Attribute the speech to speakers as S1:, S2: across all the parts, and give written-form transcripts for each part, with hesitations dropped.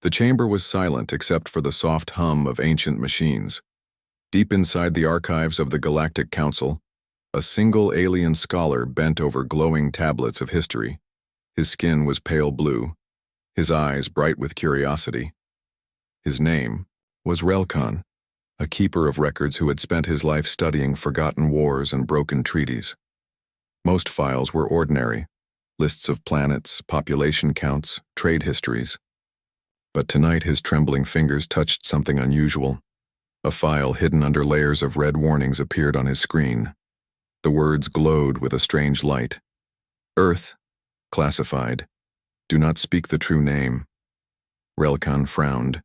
S1: The chamber was silent except for the soft hum of ancient machines. Deep inside the archives of the Galactic Council, a single alien scholar bent over glowing tablets of history. His skin was pale blue, his eyes bright with curiosity. His name was Relkan, a keeper of records who had spent his life studying forgotten wars and broken treaties. Most files were ordinary, lists of planets, population counts, trade histories. But tonight his trembling fingers touched something unusual. A file hidden under layers of red warnings appeared on his screen. The words glowed with a strange light. Earth, classified. Do not speak the true name. Relkan frowned.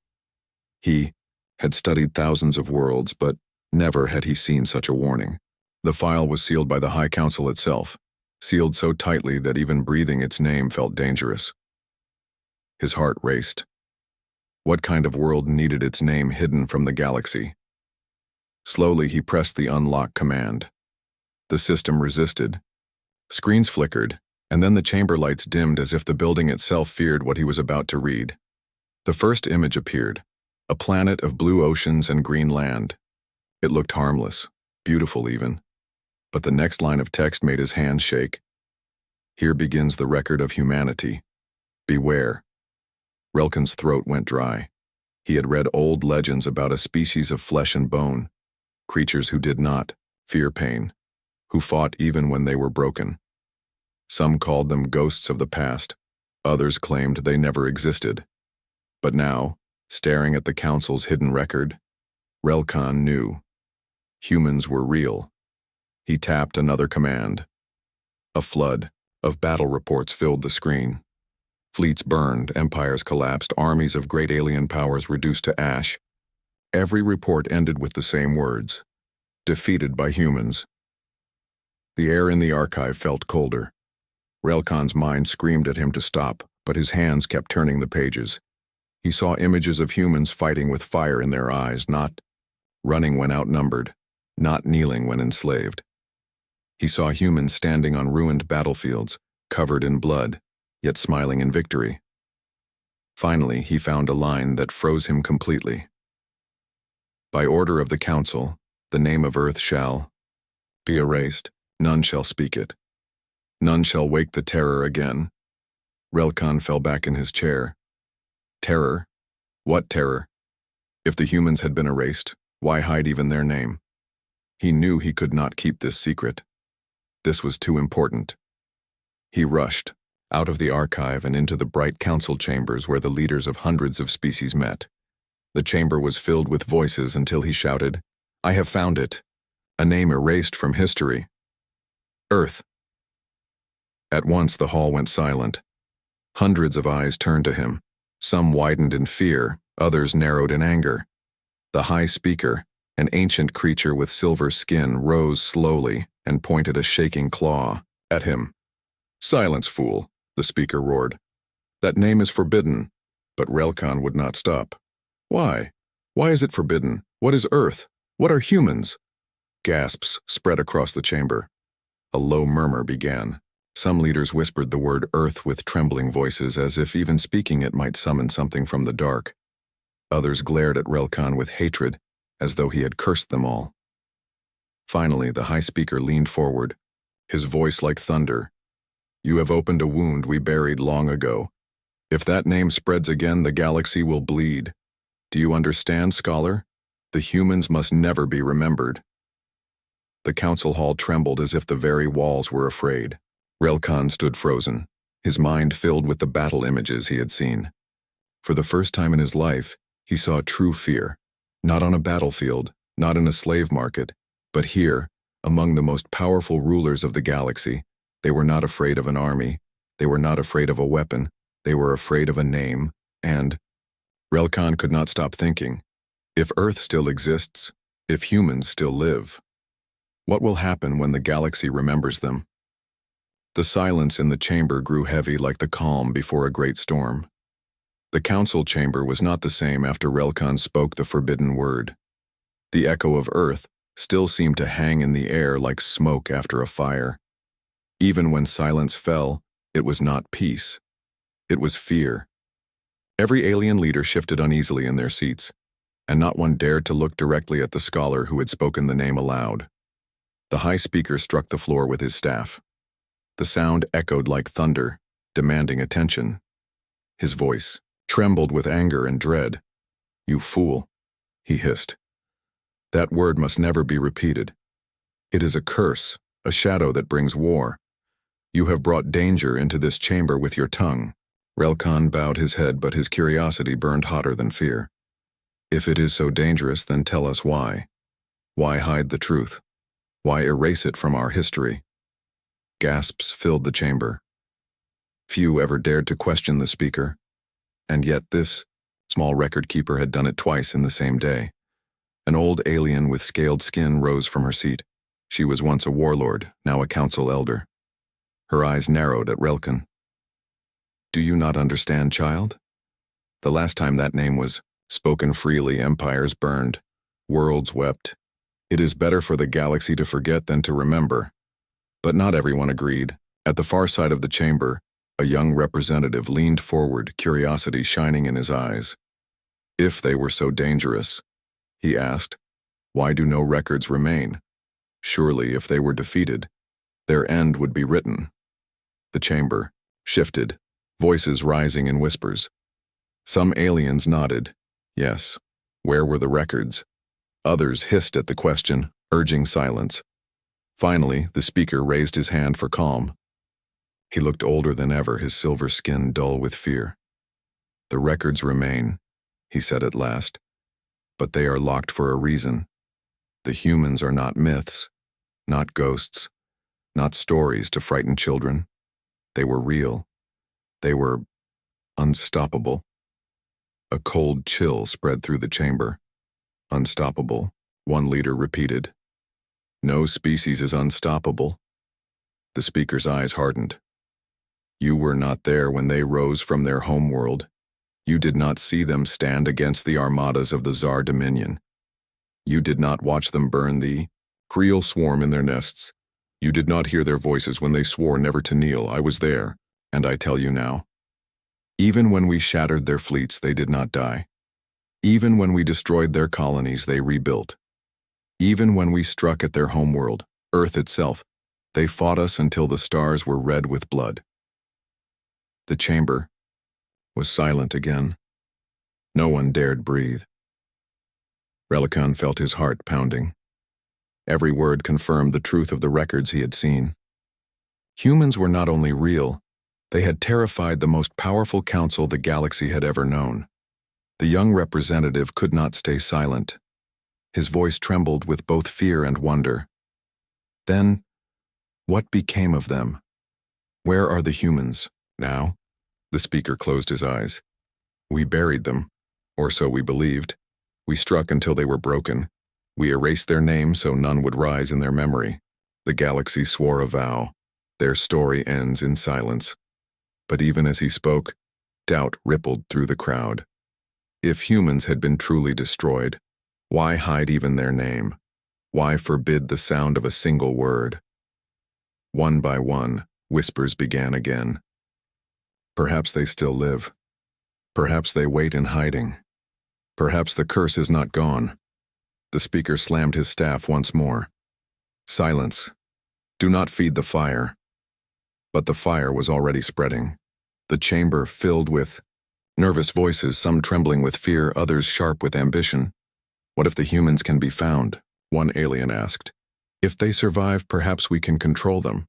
S1: He had studied thousands of worlds, but never had he seen such a warning. The file was sealed by the High Council itself, sealed so tightly that even breathing its name felt dangerous. His heart raced. What kind of world needed its name hidden from the galaxy? Slowly he pressed the unlock command. The system resisted. Screens flickered, and then the chamber lights dimmed as if the building itself feared what he was about to read. The first image appeared, a planet of blue oceans and green land. It looked harmless, beautiful even. But the next line of text made his hands shake. Here begins the record of humanity. Beware. Relkan's throat went dry. He had read old legends about a species of flesh and bone, creatures who did not fear pain, who fought even when they were broken. Some called them ghosts of the past, others claimed they never existed. But now, staring at the Council's hidden record, Relkan knew. Humans were real. He tapped another command. A flood of battle reports filled the screen. Fleets burned, empires collapsed, armies of great alien powers reduced to ash. Every report ended with the same words: defeated by humans. The air in the archive felt colder. Relkan's mind screamed at him to stop, but his hands kept turning the pages. He saw images of humans fighting with fire in their eyes, not running when outnumbered, not kneeling when enslaved. He saw humans standing on ruined battlefields, covered in blood, yet smiling in victory. Finally, he found a line that froze him completely. By order of the Council, the name of Earth shall be erased. None shall speak it. None shall wake the terror again. Relkan fell back in his chair. Terror? What terror? If the humans had been erased, why hide even their name? He knew he could not keep this secret. This was too important. He rushed, out of the archive and into the bright council chambers where the leaders of hundreds of species met. The chamber was filled with voices until he shouted, "I have found it! A name erased from history! Earth!" At once the hall went silent. Hundreds of eyes turned to him. Some widened in fear, others narrowed in anger. The High Speaker, an ancient creature with silver skin, rose slowly and pointed a shaking claw at him. "Silence, fool," the speaker roared. "That name is forbidden." But Relkan would not stop. "Why? Why is it forbidden? What is Earth? What are humans?" Gasps spread across the chamber. A low murmur began. Some leaders whispered the word Earth with trembling voices, as if even speaking it might summon something from the dark. Others glared at Relkan with hatred, as though he had cursed them all. Finally, the High Speaker leaned forward, his voice like thunder. "You have opened a wound we buried long ago. If that name spreads again, the galaxy will bleed. Do you understand, scholar? The humans must never be remembered." The council hall trembled as if the very walls were afraid. Relkan stood frozen, his mind filled with the battle images he had seen. For the first time in his life, he saw true fear, not on a battlefield, not in a slave market, but here, among the most powerful rulers of the galaxy. They were not afraid of an army, they were not afraid of a weapon, they were afraid of a name, and Relkan could not stop thinking, if Earth still exists, if humans still live, what will happen when the galaxy remembers them? The silence in the chamber grew heavy like the calm before a great storm. The council chamber was not the same after Relkan spoke the forbidden word. The echo of Earth still seemed to hang in the air like smoke after a fire. Even when silence fell, it was not peace. It was fear. Every alien leader shifted uneasily in their seats, and not one dared to look directly at the scholar who had spoken the name aloud. The high speaker struck the floor with his staff. The sound echoed like thunder, demanding attention. His voice trembled with anger and dread. "You fool," he hissed. "That word must never be repeated. It is a curse, a shadow that brings war. You have brought danger into this chamber with your tongue." Relkan bowed his head, but his curiosity burned hotter than fear. "If it is so dangerous, then tell us why. Why hide the truth? Why erase it from our history?" Gasps filled the chamber. Few ever dared to question the speaker, and yet this small record keeper had done it twice in the same day. An old alien with scaled skin rose from her seat. She was once a warlord, now a council elder. Her eyes narrowed at Relkan. "Do you not understand, child? The last time that name was spoken freely, empires burned, worlds wept. It is better for the galaxy to forget than to remember." But not everyone agreed. At the far side of the chamber, a young representative leaned forward, curiosity shining in his eyes. "If they were so dangerous," he asked, "why do no records remain? Surely, if they were defeated, their end would be written." The chamber shifted, voices rising in whispers. Some aliens nodded. Yes. Where were the records? Others hissed at the question, urging silence. Finally, the speaker raised his hand for calm. He looked older than ever, his silver skin dull with fear. "The records remain," he said at last, "but they are locked for a reason. The humans are not myths, not ghosts, not stories to frighten children. They were real. They were unstoppable." A cold chill spread through the chamber. "Unstoppable," one leader repeated. "No species is unstoppable." The speaker's eyes hardened. "You were not there when they rose from their homeworld. You did not see them stand against the armadas of the Tsar Dominion. You did not watch them burn the Creel swarm in their nests. You did not hear their voices when they swore never to kneel. I was there, and I tell you now. Even when we shattered their fleets, they did not die. Even when we destroyed their colonies, they rebuilt. Even when we struck at their homeworld, Earth itself, they fought us until the stars were red with blood." The chamber was silent again. No one dared breathe. Relkan felt his heart pounding. Every word confirmed the truth of the records he had seen. Humans were not only real, they had terrified the most powerful council the galaxy had ever known. The young representative could not stay silent. His voice trembled with both fear and wonder. "Then, what became of them? Where are the humans now?" The speaker closed his eyes. "We buried them, or so we believed. We struck until they were broken. We erased their names so none would rise in their memory. The galaxy swore a vow. Their story ends in silence." But even as he spoke, doubt rippled through the crowd. If humans had been truly destroyed, why hide even their name? Why forbid the sound of a single word? One by one, whispers began again. Perhaps they still live. Perhaps they wait in hiding. Perhaps the curse is not gone. The speaker slammed his staff once more. "Silence. Do not feed the fire." But the fire was already spreading. The chamber filled with nervous voices, some trembling with fear, others sharp with ambition. "What if the humans can be found?" one alien asked. "If they survive, perhaps we can control them."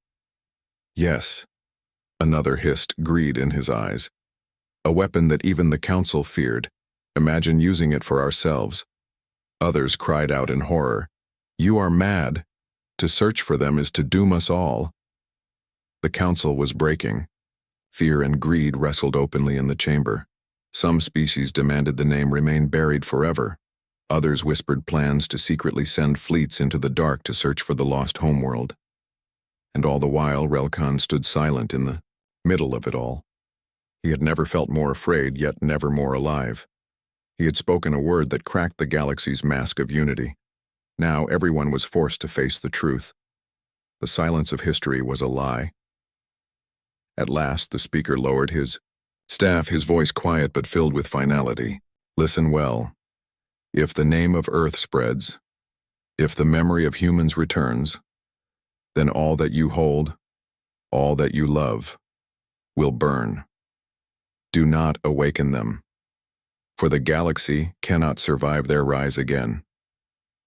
S1: "Yes," another hissed, greed in his eyes. "A weapon that even the council feared. Imagine using it for ourselves." Others cried out in horror. "You are mad. To search for them is to doom us all." The council was breaking. Fear and greed wrestled openly in the chamber. Some species demanded the name remain buried forever. Others whispered plans to secretly send fleets into the dark to search for the lost homeworld. And all the while, Relkan stood silent in the middle of it all. He had never felt more afraid, yet never more alive. He had spoken a word that cracked the galaxy's mask of unity. Now everyone was forced to face the truth. The silence of history was a lie. At last, the speaker lowered his Staff, his voice quiet but filled with finality. Listen well. If the name of Earth spreads, if the memory of humans returns, then all that you hold, all that you love, will burn. Do not awaken them, for the galaxy cannot survive their rise again.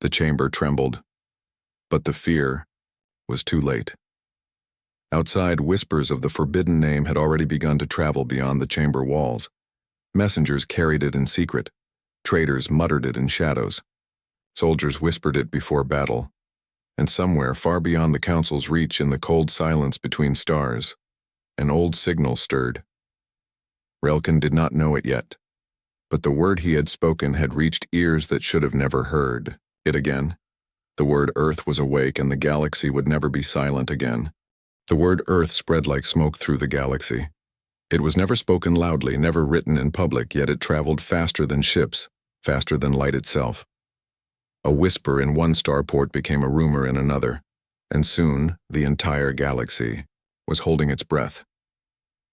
S1: The chamber trembled, but the fear was too late. Outside, whispers of the forbidden name had already begun to travel beyond the chamber walls. Messengers carried it in secret. Traitors muttered it in shadows. Soldiers whispered it before battle. And somewhere far beyond the council's reach, in the cold silence between stars, an old signal stirred. Relkin did not know it yet, but the word he had spoken had reached ears that should have never heard it again. The word Earth was awake, and the galaxy would never be silent again. The word Earth spread like smoke through the galaxy. It was never spoken loudly, never written in public, yet it traveled faster than ships, faster than light itself. A whisper in one starport became a rumor in another, and soon the entire galaxy was holding its breath.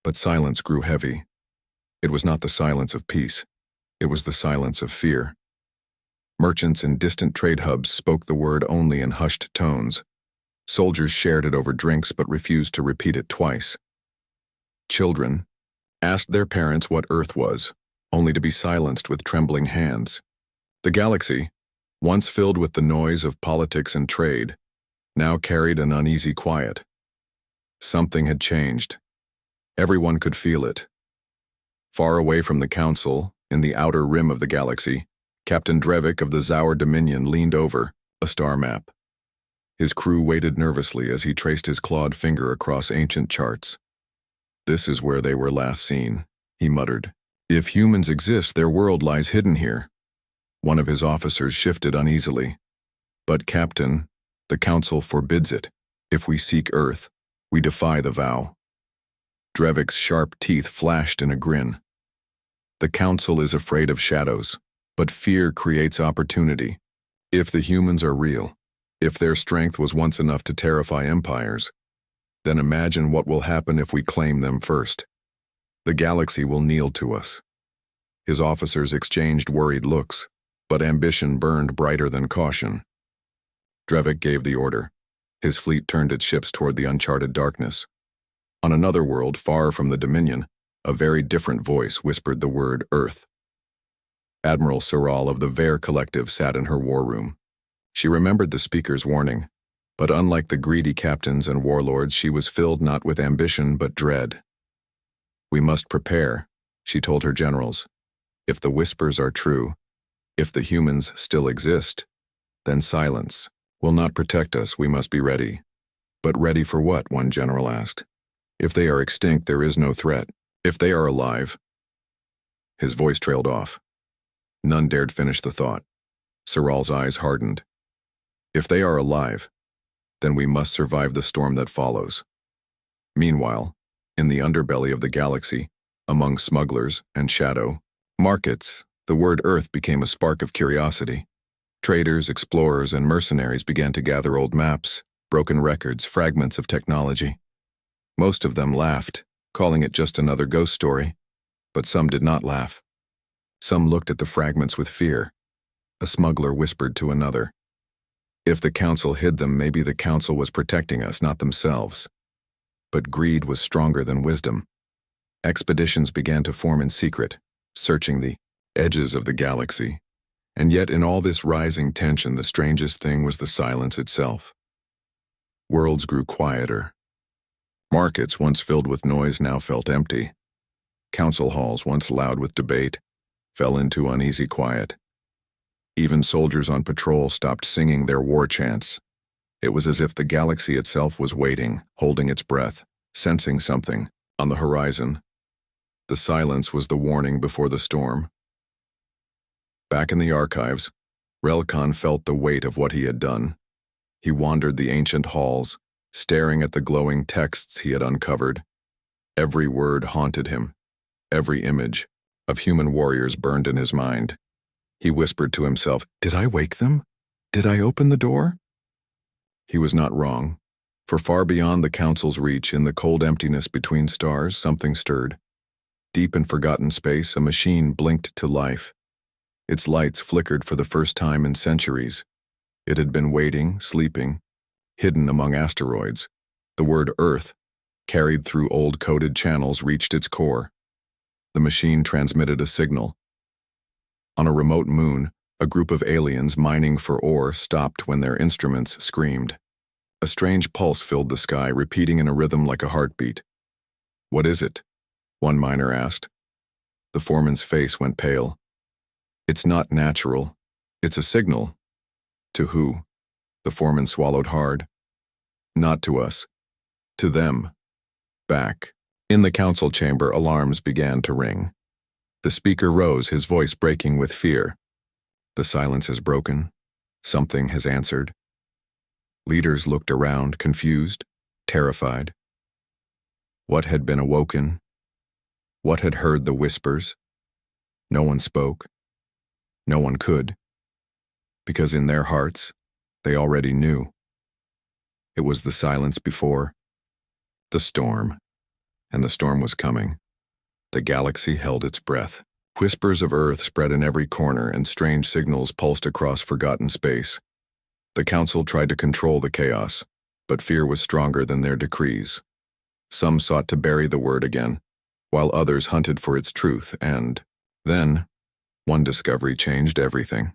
S1: But silence grew heavy. It was not the silence of peace. It was the silence of fear. Merchants in distant trade hubs spoke the word only in hushed tones. Soldiers shared it over drinks but refused to repeat it twice. Children asked their parents what Earth was, only to be silenced with trembling hands. The galaxy, once filled with the noise of politics and trade, now carried an uneasy quiet. Something had changed. Everyone could feel it. Far away from the council, in the outer rim of the galaxy, Captain Drevik of the Zaur Dominion leaned over a star map. His crew waited nervously as he traced his clawed finger across ancient charts. "This is where they were last seen," he muttered. "If humans exist, their world lies hidden here." One of his officers shifted uneasily. "But, Captain, the Council forbids it. If we seek Earth, we defy the vow." Drevik's sharp teeth flashed in a grin. "The Council is afraid of shadows, but fear creates opportunity. If the humans are real, if their strength was once enough to terrify empires, then imagine what will happen if we claim them first. The galaxy will kneel to us." His officers exchanged worried looks, but ambition burned brighter than caution. Drevik gave the order. His fleet turned its ships toward the uncharted darkness. On another world, far from the Dominion, a very different voice whispered the word Earth. Admiral Soral of the Vare Collective sat in her war room. She remembered the speaker's warning, but unlike the greedy captains and warlords, she was filled not with ambition but dread. "We must prepare," she told her generals. "If the whispers are true, if the humans still exist, then silence will not protect us. We must be ready." "But ready for what?" one general asked. "If they are extinct, there is no threat. If they are alive—" His voice trailed off. None dared finish the thought. Soral's eyes hardened. "If they are alive, then we must survive the storm that follows." Meanwhile, in the underbelly of the galaxy, among smugglers and shadow markets, the word Earth became a spark of curiosity. Traders, explorers, and mercenaries began to gather old maps, broken records, fragments of technology. Most of them laughed, calling it just another ghost story, but some did not laugh. Some looked at the fragments with fear. A smuggler whispered to another, "If the Council hid them, maybe the Council was protecting us, not themselves." But greed was stronger than wisdom. Expeditions began to form in secret, searching the edges of the galaxy. And yet in all this rising tension, the strangest thing was the silence itself. Worlds grew quieter. Markets, once filled with noise, now felt empty. Council halls, once loud with debate, fell into uneasy quiet. Even soldiers on patrol stopped singing their war chants. It was as if the galaxy itself was waiting, holding its breath, sensing something on the horizon. The silence was the warning before the storm. Back in the archives, Relkan felt the weight of what he had done. He wandered the ancient halls, staring at the glowing texts he had uncovered. Every word haunted him. Every image of human warriors burned in his mind. He whispered to himself, "Did I wake them? Did I open the door?" He was not wrong, for far beyond the Council's reach, in the cold emptiness between stars, something stirred. Deep in forgotten space, a machine blinked to life. Its lights flickered for the first time in centuries. It had been waiting, sleeping, hidden among asteroids. The word Earth, carried through old coded channels, reached its core. The machine transmitted a signal. On a remote moon, a group of aliens mining for ore stopped when their instruments screamed. A strange pulse filled the sky, repeating in a rhythm like a heartbeat. "What is it?" one miner asked. The foreman's face went pale. "It's not natural. It's a signal." "To who?" The foreman swallowed hard. "Not to us. To them. Back." In the council chamber, alarms began to ring. The speaker rose, his voice breaking with fear. "The silence is broken. Something has answered." Leaders looked around, confused, terrified. What had been awoken? What had heard the whispers? No one spoke. No one could. Because in their hearts, they already knew. It was the silence before. The storm. And the storm was coming. The galaxy held its breath. Whispers of Earth spread in every corner, and strange signals pulsed across forgotten space. The council tried to control the chaos, but fear was stronger than their decrees. Some sought to bury the word again, while others hunted for its truth, and then, one discovery changed everything.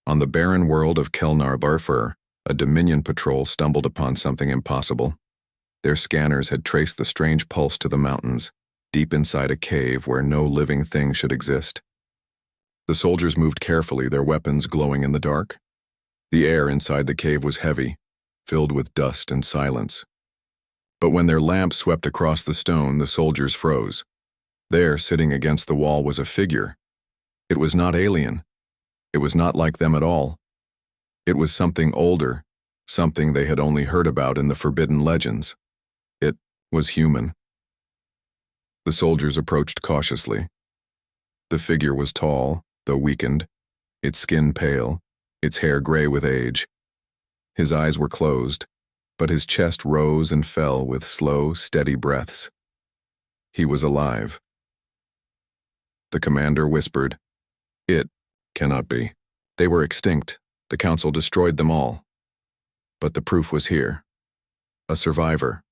S1: On the barren world of Kelnar Barfur, a Dominion patrol stumbled upon something impossible. Their scanners had traced the strange pulse to the mountains, deep inside a cave where no living thing should exist. The soldiers moved carefully, their weapons glowing in the dark. The air inside the cave was heavy, filled with dust and silence. But when their lamps swept across the stone, the soldiers froze. There, sitting against the wall, was a figure. It was not alien. It was not like them at all. It was something older, something they had only heard about in the forbidden legends. It was human. The soldiers approached cautiously. The figure was tall, though weakened, its skin pale, its hair gray with age. His eyes were closed, but his chest rose and fell with slow, steady breaths. He was alive. The commander whispered, "It cannot be. They were extinct. The council destroyed them all." But the proof was here. A survivor.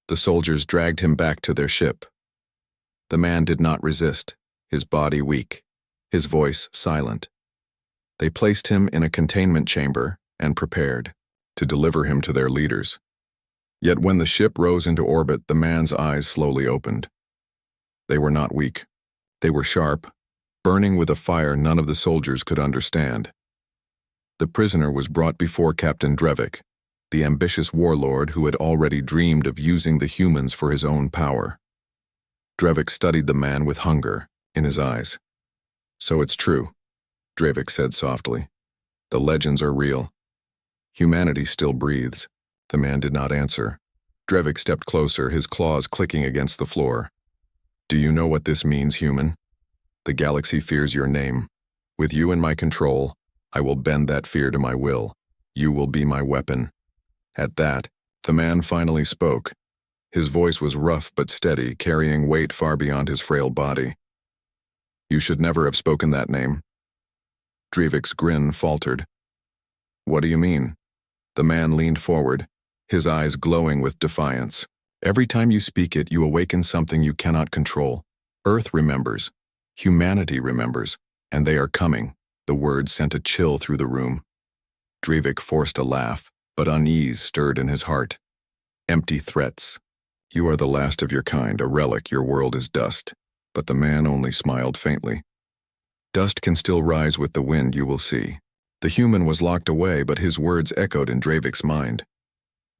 S1: The soldiers dragged him back to their ship. The man did not resist, his body weak, his voice silent. They placed him in a containment chamber and prepared to deliver him to their leaders. Yet when the ship rose into orbit, the man's eyes slowly opened. They were not weak. They were sharp, burning with a fire none of the soldiers could understand. The prisoner was brought before Captain Drevik, the ambitious warlord who had already dreamed of using the humans for his own power. Drevik studied the man with hunger in his eyes. "So it's true," Drevik said softly. "The legends are real. Humanity still breathes." The man did not answer. Drevik stepped closer, his claws clicking against the floor. "Do you know what this means, human? The galaxy fears your name. With you in my control, I will bend that fear to my will. You will be my weapon." At that, the man finally spoke. His voice was rough but steady, carrying weight far beyond his frail body. "You should never have spoken that name." Drevik's grin faltered. "What do you mean?" The man leaned forward, his eyes glowing with defiance. "Every time you speak it, you awaken something you cannot control. Earth remembers. Humanity remembers. And they are coming." The words sent a chill through the room. Drevik forced a laugh, but unease stirred in his heart. Empty threats. "You are the last of your kind, a relic, your world is dust." But the man only smiled faintly. "Dust can still rise with the wind, you will see." The human was locked away, but his words echoed in Drevik's mind.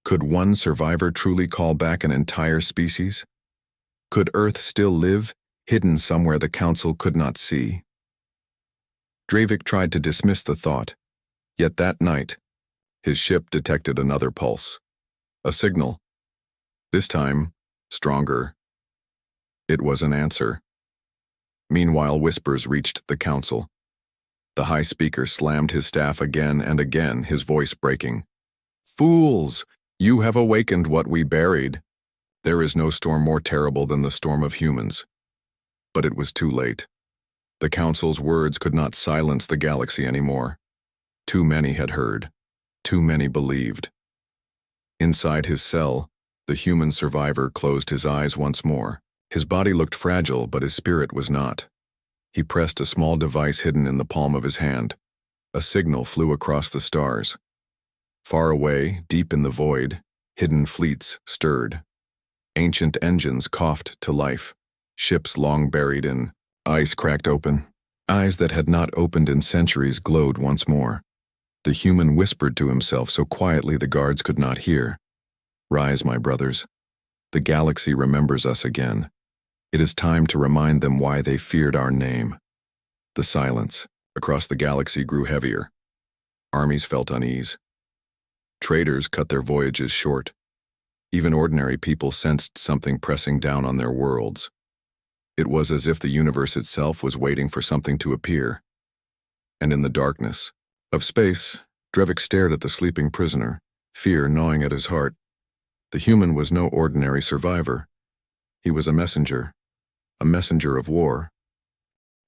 S1: Could one survivor truly call back an entire species? Could Earth still live, hidden somewhere the Council could not see? Drevik tried to dismiss the thought, yet that night, his ship detected another pulse. A signal. This time, stronger. It was an answer. Meanwhile, whispers reached the council. The high speaker slammed his staff again and again, his voice breaking. "Fools! You have awakened what we buried." There is no storm more terrible than the storm of humans. But it was too late. The Council's words could not silence the galaxy anymore. Too many had heard. Too many believed. Inside his cell, the human survivor closed his eyes once more. His body looked fragile, but his spirit was not. He pressed a small device hidden in the palm of his hand. A signal flew across the stars. Far away, deep in the void, hidden fleets stirred. Ancient engines coughed to life. Ships long buried in ice cracked open. Eyes that had not opened in centuries glowed once more. The human whispered to himself so quietly the guards could not hear. "Rise, my brothers. The galaxy remembers us again. It is time to remind them why they feared our name." The silence across the galaxy grew heavier. Armies felt unease. Traders cut their voyages short. Even ordinary people sensed something pressing down on their worlds. It was as if the universe itself was waiting for something to appear. And in the darkness of space, Drevik stared at the sleeping prisoner, fear gnawing at his heart. The human was no ordinary survivor. He was a messenger of war.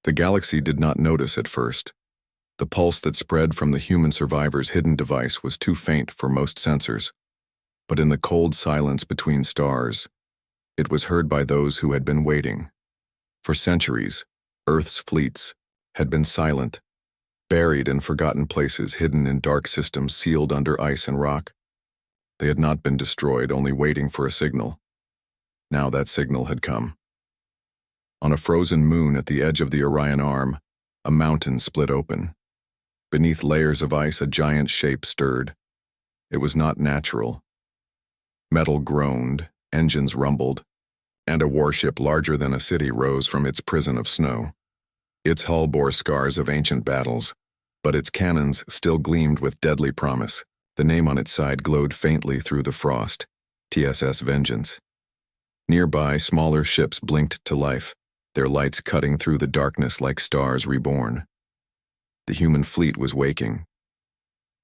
S1: The galaxy did not notice at first. The pulse that spread from the human survivor's hidden device was too faint for most sensors. But in the cold silence between stars, it was heard by those who had been waiting. For centuries, Earth's fleets had been silent, buried in forgotten places, hidden in dark systems sealed under ice and rock. They had not been destroyed, only waiting for a signal. Now that signal had come. On a frozen moon at the edge of the Orion Arm, a mountain split open. Beneath layers of ice, a giant shape stirred. It was not natural. Metal groaned, engines rumbled, and a warship larger than a city rose from its prison of snow. Its hull bore scars of ancient battles, but its cannons still gleamed with deadly promise. The name on its side glowed faintly through the frost, TSS Vengeance. Nearby, smaller ships blinked to life, their lights cutting through the darkness like stars reborn. The human fleet was waking.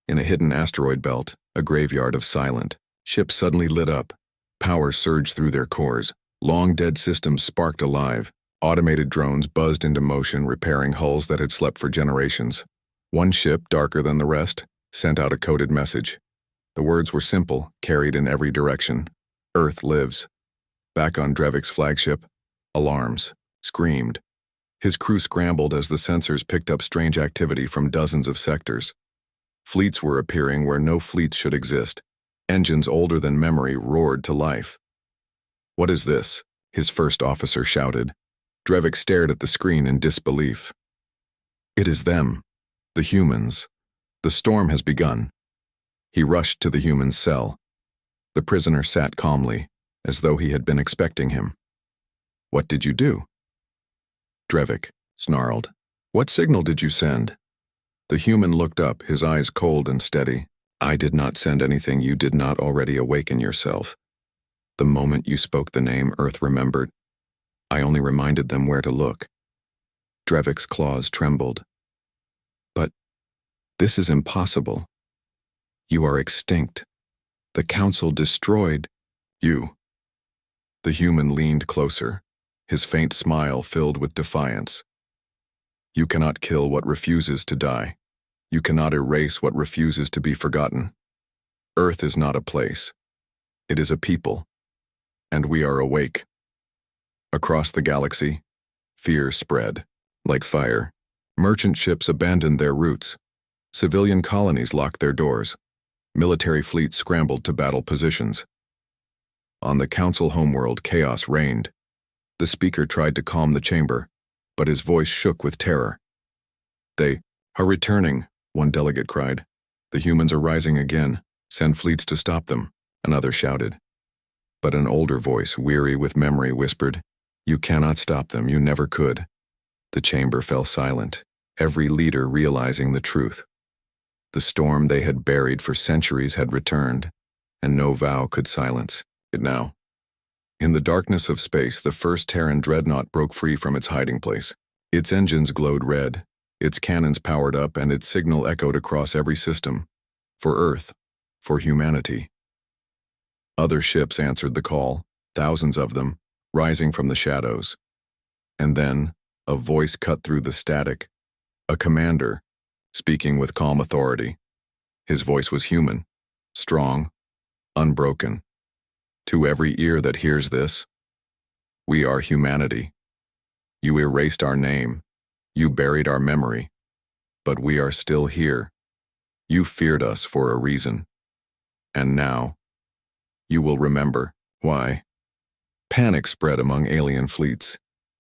S1: In a hidden asteroid belt, a graveyard of silent, ships suddenly lit up. Power surged through their cores. Long-dead systems sparked alive. Automated drones buzzed into motion, repairing hulls that had slept for generations. One ship, darker than the rest, sent out a coded message. The words were simple, carried in every direction. "Earth lives." Back on Drevik's flagship, alarms screamed. His crew scrambled as the sensors picked up strange activity from dozens of sectors. Fleets were appearing where no fleets should exist. Engines older than memory roared to life. "What is this?" his first officer shouted. Drevik stared at the screen in disbelief. "It is them, the humans. The storm has begun." He rushed to the human's cell. The prisoner sat calmly, as though he had been expecting him. "What did you do?" Drevik snarled. "What signal did you send?" The human looked up, his eyes cold and steady. "I did not send anything. You did not already awaken yourself. The moment you spoke the name, Earth remembered. I only reminded them where to look." Drevik's claws trembled. "But this is impossible. You are extinct. The Council destroyed you." The human leaned closer, his faint smile filled with defiance. "You cannot kill what refuses to die. You cannot erase what refuses to be forgotten. Earth is not a place. It is a people. And we are awake." Across the galaxy, fear spread. Like fire, merchant ships abandoned their routes. Civilian colonies locked their doors. Military fleets scrambled to battle positions. On the Council homeworld, chaos reigned. The speaker tried to calm the chamber, but his voice shook with terror. "They are returning," one delegate cried. "The humans are rising again. Send fleets to stop them," another shouted. But an older voice, weary with memory, whispered, "You cannot stop them, you never could." The chamber fell silent, every leader realizing the truth. The storm they had buried for centuries had returned, and no vow could silence it now. In the darkness of space, the first Terran dreadnought broke free from its hiding place. Its engines glowed red, its cannons powered up, and its signal echoed across every system. For Earth, for humanity. Other ships answered the call, thousands of them, rising from the shadows. And then, a voice cut through the static. A commander, speaking with calm authority. His voice was human, strong, unbroken. To every ear that hears this, we are humanity. You erased our name. You buried our memory. But we are still here. You feared us for a reason. And now, you will remember why. Panic spread among alien fleets.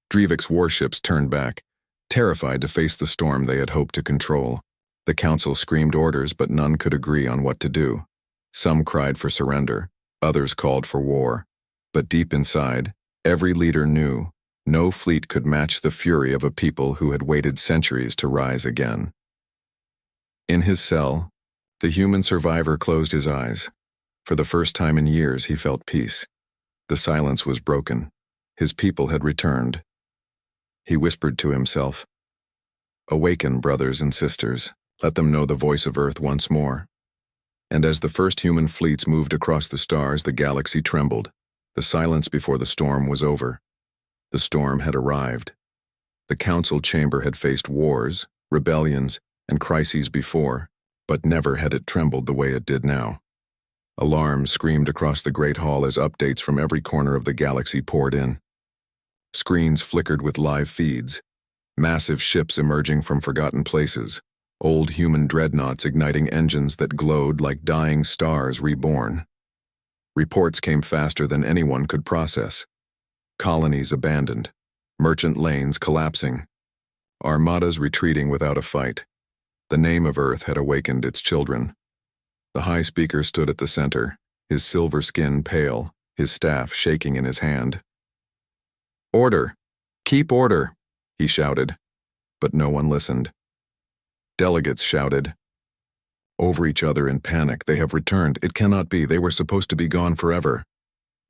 S1: Drevik's warships turned back, terrified to face the storm they had hoped to control. The Council screamed orders, but none could agree on what to do. Some cried for surrender, others called for war. But deep inside, every leader knew no fleet could match the fury of a people who had waited centuries to rise again. In his cell, the human survivor closed his eyes. For the first time in years, he felt peace. The silence was broken. His people had returned. He whispered to himself, "Awaken, brothers and sisters. Let them know the voice of Earth once more." And as the first human fleets moved across the stars, the galaxy trembled. The silence before the storm was over. The storm had arrived. The Council chamber had faced wars, rebellions, and crises before, but never had it trembled the way it did now. Alarms screamed across the great hall as updates from every corner of the galaxy poured in. Screens flickered with live feeds, massive ships emerging from forgotten places, old human dreadnoughts igniting engines that glowed like dying stars reborn. Reports came faster than anyone could process. Colonies abandoned, merchant lanes collapsing, armadas retreating without a fight. The name of Earth had awakened its children. The High Speaker stood at the center, his silver skin pale, his staff shaking in his hand. "Order! Keep order!" he shouted, but no one listened. Delegates shouted over each other in panic. "They have returned. It cannot be. They were supposed to be gone forever.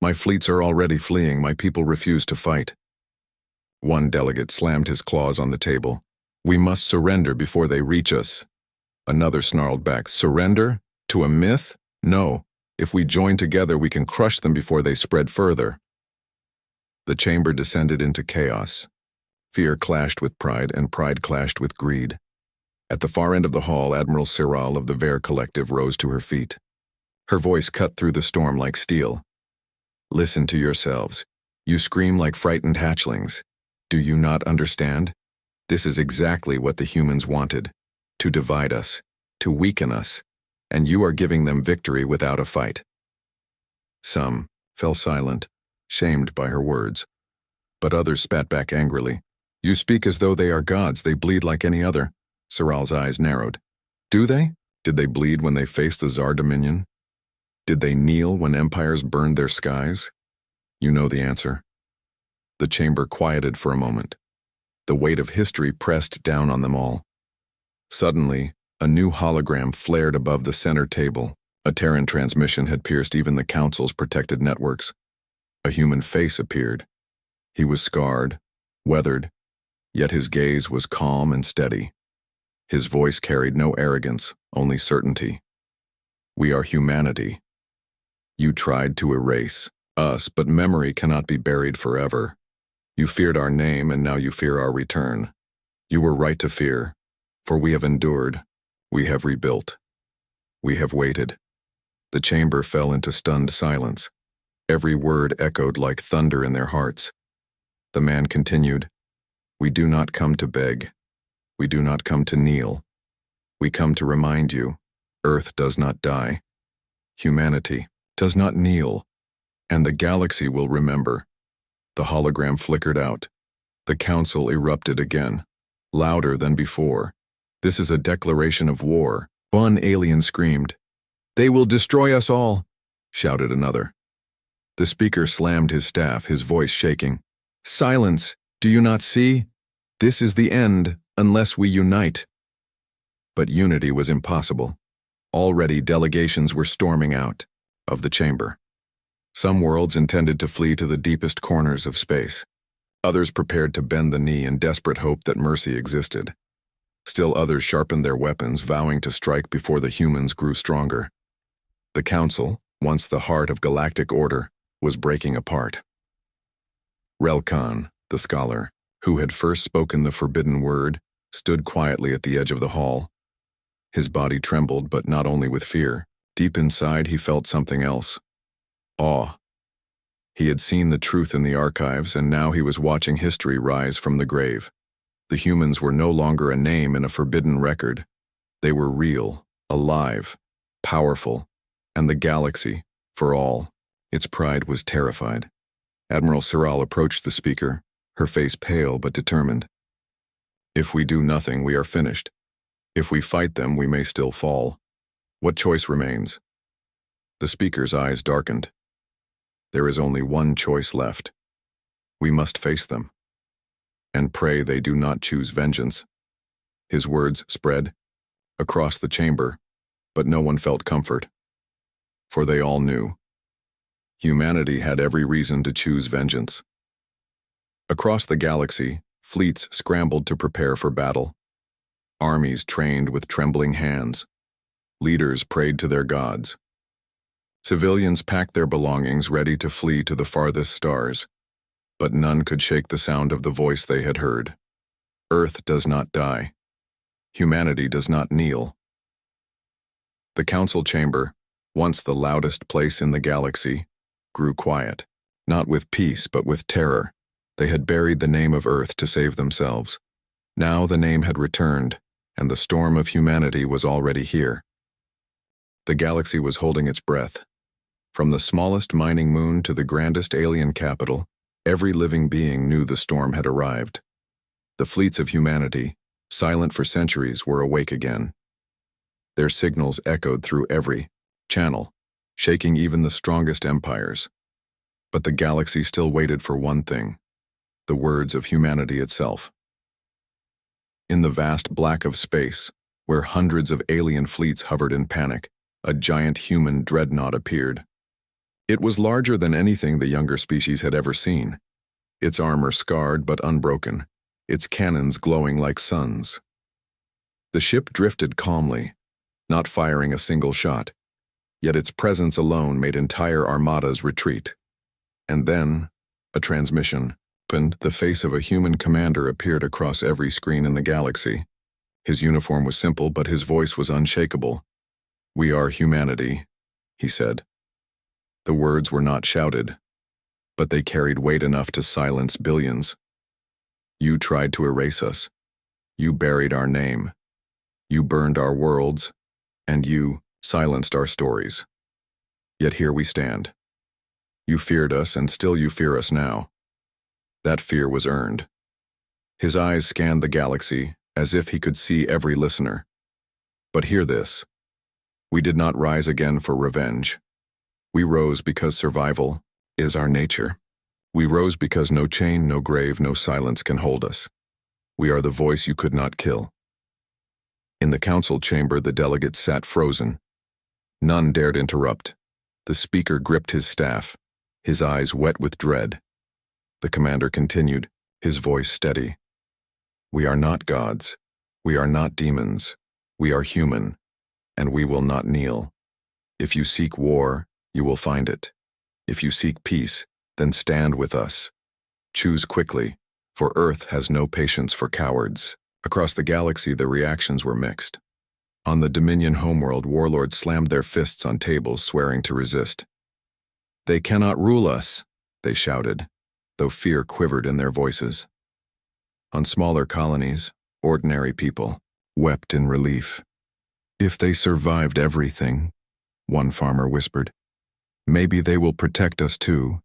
S1: My fleets are already fleeing. My people refuse to fight." One delegate slammed his claws on the table. "We must surrender before they reach us." Another snarled back, "Surrender? To a myth? No. If we join together, we can crush them before they spread further." The chamber descended into chaos. Fear clashed with pride, and pride clashed with greed. At the far end of the hall, Admiral Siral of the Ver Collective rose to her feet. Her voice cut through the storm like steel. "Listen to yourselves. You scream like frightened hatchlings. Do you not understand? This is exactly what the humans wanted. To divide us, to weaken us, and you are giving them victory without a fight." Some fell silent, shamed by her words, but others spat back angrily. "You speak as though they are gods. They bleed like any other." Siral's eyes narrowed. "Do they? Did they bleed when they faced the Tsar Dominion? Did they kneel when empires burned their skies? You know the answer." The chamber quieted for a moment. The weight of history pressed down on them all. Suddenly, a new hologram flared above the center table. A Terran transmission had pierced even the Council's protected networks. A human face appeared. He was scarred, weathered, yet his gaze was calm and steady. His voice carried no arrogance, only certainty. "We are humanity. You tried to erase us, but memory cannot be buried forever. You feared our name, and now you fear our return. You were right to fear, for we have endured. We have rebuilt. We have waited." The chamber fell into stunned silence. Every word echoed like thunder in their hearts. The man continued, "We do not come to beg. We do not come to kneel. We come to remind you, Earth does not die. Humanity does not kneel, and the galaxy will remember." The hologram flickered out. The Council erupted again, louder than before. "This is a declaration of war." One alien screamed. "They will destroy us all," shouted another. The speaker slammed his staff, his voice shaking. "Silence! Do you not see? This is the end, unless we unite." But unity was impossible. Already delegations were storming out of the chamber. Some worlds intended to flee to the deepest corners of space. Others prepared to bend the knee in desperate hope that mercy existed. Still others sharpened their weapons, vowing to strike before the humans grew stronger. The Council, once the heart of galactic order, was breaking apart. Relkan, the scholar, who had first spoken the forbidden word, stood quietly at the edge of the hall. His body trembled, but not only with fear. Deep inside, he felt something else. Awe. He had seen the truth in the archives, and now he was watching history rise from the grave. The humans were no longer a name in a forbidden record. They were real, alive, powerful, and the galaxy, for all its pride, was terrified. Admiral Siral approached the speaker, her face pale but determined. If we do nothing, we are finished. If we fight them, we may still fall. What choice remains? The speaker's eyes darkened. There is only one choice left. We must face them, and pray they do not choose vengeance. His words spread across the chamber, but no one felt comfort, for they all knew. Humanity had every reason to choose vengeance. Across the galaxy, fleets scrambled to prepare for battle. Armies trained with trembling hands. Leaders prayed to their gods. Civilians packed their belongings, ready to flee to the farthest stars, but none could shake the sound of the voice they had heard. Earth does not die. Humanity does not kneel. The council chamber, once the loudest place in the galaxy, grew quiet, not with peace but with terror. They had buried the name of Earth to save themselves. Now the name had returned, and the storm of humanity was already here. The galaxy was holding its breath. From the smallest mining moon to the grandest alien capital, every living being knew the storm had arrived. The fleets of humanity, silent for centuries, were awake again. Their signals echoed through every channel, shaking even the strongest empires. But the galaxy still waited for one thing: the words of humanity itself. In the vast black of space, where hundreds of alien fleets hovered in panic, a giant human dreadnought appeared. It was larger than anything the younger species had ever seen, its armor scarred but unbroken, its cannons glowing like suns. The ship drifted calmly, not firing a single shot, yet its presence alone made entire armadas retreat. And then, a transmission opened. The face of a human commander appeared across every screen in the galaxy. His uniform was simple, but his voice was unshakable. "We are humanity," he said. The words were not shouted, but they carried weight enough to silence billions. You tried to erase us. You buried our name. You burned our worlds, and you silenced our stories. Yet here we stand. You feared us, and still you fear us now. That fear was earned. His eyes scanned the galaxy, as if he could see every listener. But hear this. We did not rise again for revenge. We rose because survival is our nature. We rose because no chain, no grave, no silence can hold us. We are the voice you could not kill. In the council chamber, the delegates sat frozen. None dared interrupt. The speaker gripped his staff, his eyes wet with dread. The commander continued, his voice steady. We are not gods. We are not demons. We are human, and we will not kneel. If you seek war, you will find it. If you seek peace, then stand with us. Choose quickly, for Earth has no patience for cowards. Across the galaxy, the reactions were mixed. On the Dominion homeworld, warlords slammed their fists on tables, swearing to resist. They cannot rule us, they shouted, though fear quivered in their voices. On smaller colonies, ordinary people wept in relief. If they survived everything, one farmer whispered, maybe they will protect us too.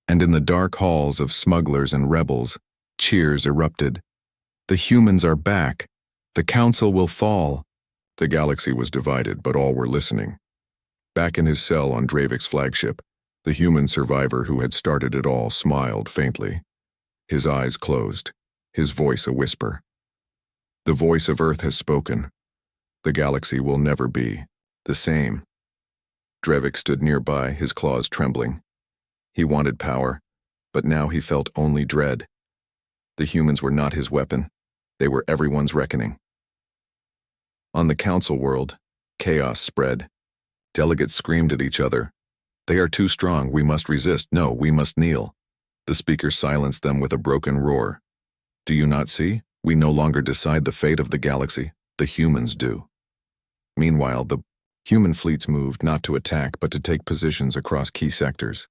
S1: And in the dark halls of smugglers and rebels, cheers erupted. The humans are back. The council will fall. The galaxy was divided, but all were listening. Back in his cell on Dravik's flagship, the human survivor who had started it all smiled faintly. His eyes closed, his voice a whisper. The voice of Earth has spoken. The galaxy will never be the same. Drevik stood nearby, his claws trembling. He wanted power, but now he felt only dread. The humans were not his weapon. They were everyone's reckoning. On the council world, chaos spread. Delegates screamed at each other. They are too strong, we must resist, no, we must kneel. The speaker silenced them with a broken roar. Do you not see? We no longer decide the fate of the galaxy, the humans do. Meanwhile, the human fleets moved not to attack but to take positions across key sectors.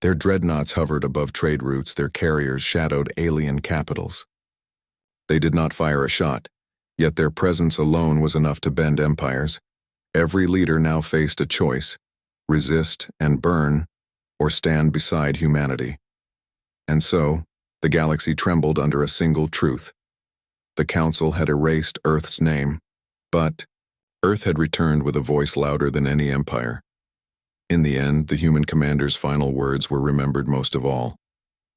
S1: Their dreadnoughts hovered above trade routes, their carriers shadowed alien capitals. They did not fire a shot, yet their presence alone was enough to bend empires. Every leader now faced a choice: resist and burn, or stand beside humanity. And so, the galaxy trembled under a single truth. The Council had erased Earth's name, but Earth had returned with a voice louder than any empire. In the end, the human commander's final words were remembered most of all.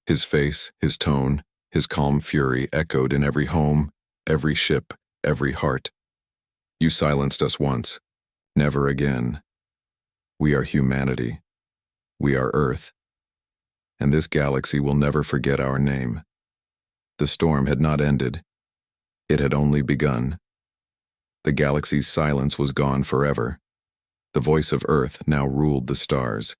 S1: His face, his tone, his calm fury echoed in every home, every ship, every heart. You silenced us once. Never again. We are humanity. We are Earth. And this galaxy will never forget our name. The storm had not ended. It had only begun. The galaxy's silence was gone forever. The voice of Earth now ruled the stars.